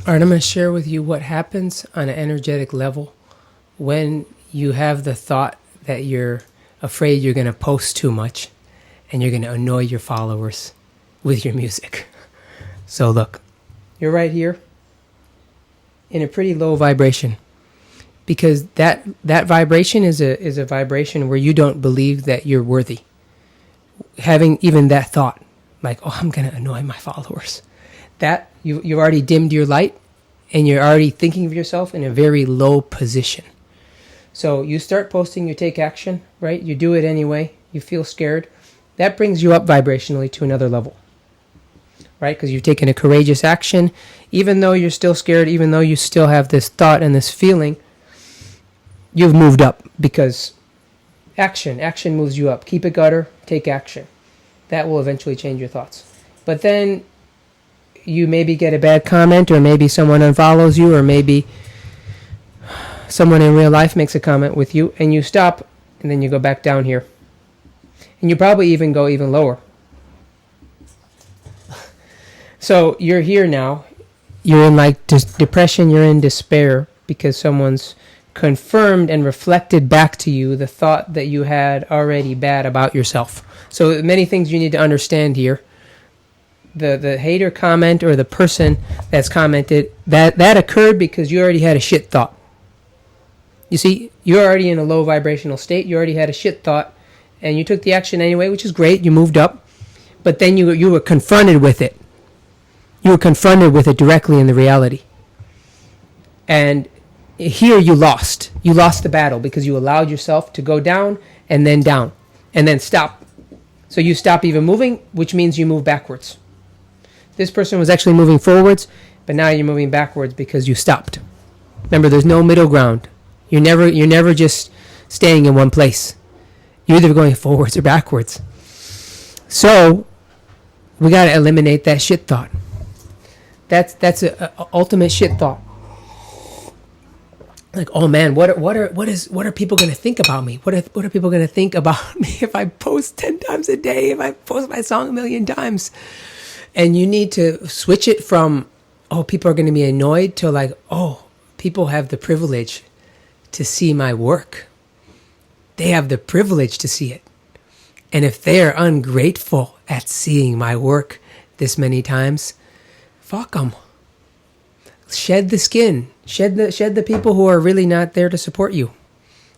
All right, I'm going to share with you what happens on an energetic level when you have the thought that you're afraid you're going to post too much and you're going to annoy your followers with your music. So look, you're right here in a pretty low vibration, because that vibration is a vibration where you don't believe that you're worthy. Having even that thought, like, oh, I'm going to annoy my followers. That you've already dimmed your light and you're already thinking of yourself in a very low position. So you start posting, you take action, right? You do it anyway. You feel scared. That brings you up vibrationally to another level, right? Because you've taken a courageous action. Even though you're still scared, even though you still have this thought and this feeling, you've moved up because action moves you up. Keep it gutter, take action. That will eventually change your thoughts. But then you maybe get a bad comment, or maybe someone unfollows you, or maybe someone in real life makes a comment with you, and you stop, and then you go back down here. And you probably even go even lower. So you're here now. You're in like depression, you're in despair, because someone's confirmed and reflected back to you the thought that you had already bad about yourself. So many things you need to understand here. The hater comment, or the person that's commented, that occurred because you already had a shit thought. You see, you're already in a low vibrational state. You already had a shit thought, and you took the action anyway, which is great. You moved up, but then you were confronted with it. You were confronted with it directly in the reality. And here you lost. You lost the battle because you allowed yourself to go down and then stop. So you stop even moving, which means you move backwards. This person was actually moving forwards, but now you're moving backwards because you stopped. Remember, there's no middle ground. You're never just staying in one place. You're either going forwards or backwards. So we got to eliminate that shit thought. That's a ultimate shit thought. Like, oh man, what are people going to think about me? What are people going to think about me if I post 10 times a day, if I post my song 1,000,000 times? And you need to switch it from, oh, people are going to be annoyed, to like, oh, people have the privilege to see my work. They have the privilege to see it. And if they are ungrateful at seeing my work this many times, fuck them. Shed the skin. Shed the people who are really not there to support you.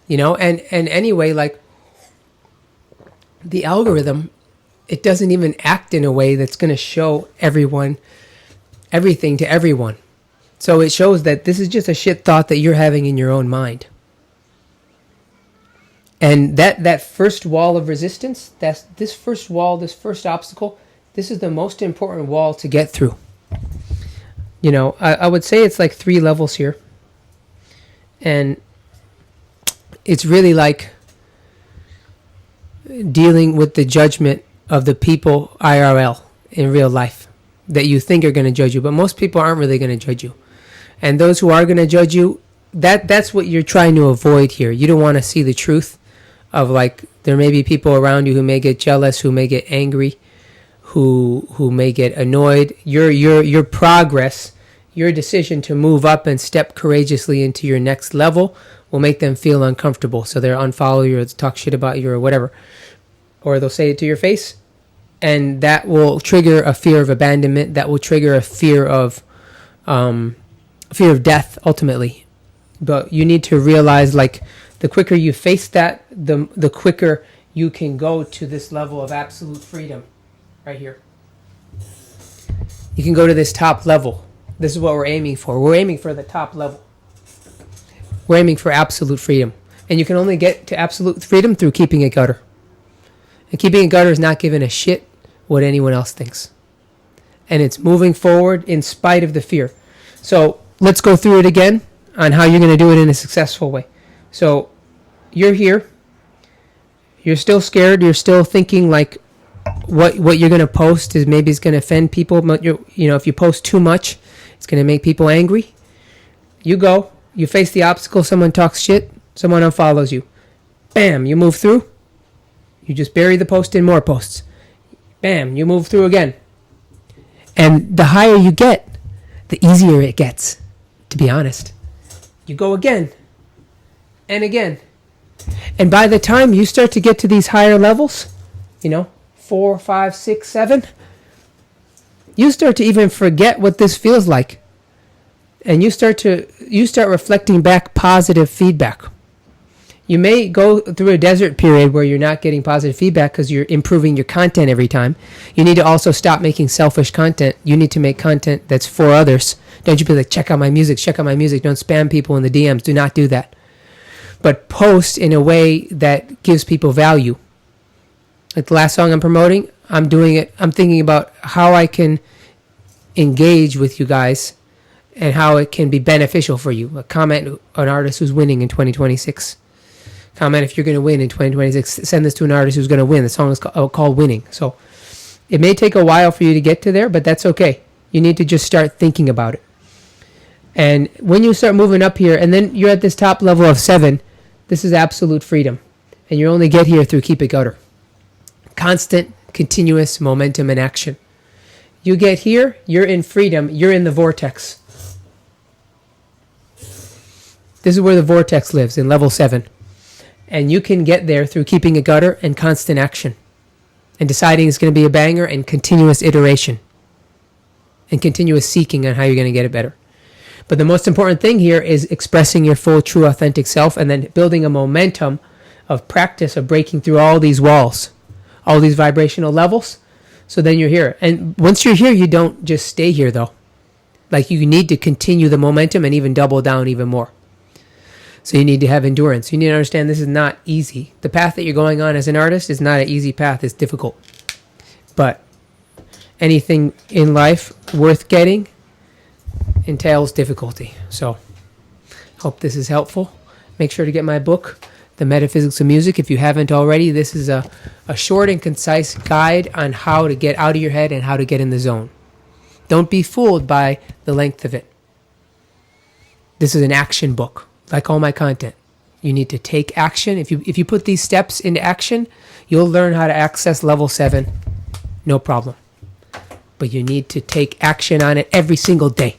You know, and anyway, like, the algorithm, it doesn't even act in a way that's going to show everyone everything to everyone. So it shows that this is just a shit thought that you're having in your own mind. And that first wall of resistance, this first obstacle, this is the most important wall to get through. You know, I would say it's like 3 levels here. And it's really like dealing with the judgment of the people IRL in real life that you think are going to judge you. But most people aren't really going to judge you. And those who are going to judge you, that's what you're trying to avoid here. You don't want to see the truth of, like, there may be people around you who may get jealous, who may get angry, who may get annoyed. Your progress, your decision to move up and step courageously into your next level will make them feel uncomfortable. So they'll unfollow you or talk shit about you or whatever. Or they'll say it to your face. And that will trigger a fear of abandonment. That will trigger a fear of death, ultimately. But you need to realize, like, the quicker you face that, the quicker you can go to this level of absolute freedom. Right here. You can go to this top level. This is what we're aiming for. We're aiming for the top level. We're aiming for absolute freedom. And you can only get to absolute freedom through keeping it gutter. And keeping it gutter is not giving a shit what anyone else thinks. And it's moving forward in spite of the fear. So let's go through it again on how you're going to do it in a successful way. So you're here. You're still scared. You're still thinking like what you're going to post is maybe it's going to offend people. But you know, if you post too much, it's going to make people angry. You go. You face the obstacle. Someone talks shit. Someone unfollows you. Bam. You move through. You just bury the post in more posts. Bam. You move through again. And the higher you get, the easier it gets, to be honest. You go again and again. And by the time you start to get to these higher levels, 4, 5, 6, 7, you start to even forget what this feels like. And you start reflecting back positive feedback. You may go through a desert period where you're not getting positive feedback because you're improving your content every time. You need to also stop making selfish content. You need to make content that's for others. Don't you be like, check out my music. Don't spam people in the DMs. Do not do that. But post in a way that gives people value. Like the last song I'm promoting, I'm thinking about how I can engage with you guys and how it can be beneficial for you. A comment an artist who's winning in 2026. Comment if you're going to win in 2026. Send this to an artist who's going to win. The song is called Winning. So it may take a while for you to get to there, but that's okay. You need to just start thinking about it. And when you start moving up here, and then you're at this top level of 7, this is absolute freedom. And you only get here through Keep It Gutter. Constant, continuous momentum and action. You get here, you're in freedom, you're in the vortex. This is where the vortex lives, in level 7. And you can get there through keeping it gutter and constant action. And deciding it's going to be a banger and continuous iteration. And continuous seeking on how you're going to get it better. But the most important thing here is expressing your full, true, authentic self and then building a momentum of practice of breaking through all these walls, all these vibrational levels. So then you're here. And once you're here, you don't just stay here, though. Like, you need to continue the momentum and even double down even more. So you need to have endurance. You need to understand this is not easy. The path that you're going on as an artist is not an easy path. It's difficult. But anything in life worth getting entails difficulty. So hope this is helpful. Make sure to get my book, The Metaphysics of Music. If you haven't already, this is a short and concise guide on how to get out of your head and how to get in the zone. Don't be fooled by the length of it. This is an action book. Like all my content, you need to take action. If you put these steps into action, you'll learn how to access level 7, no problem. But you need to take action on it every single day.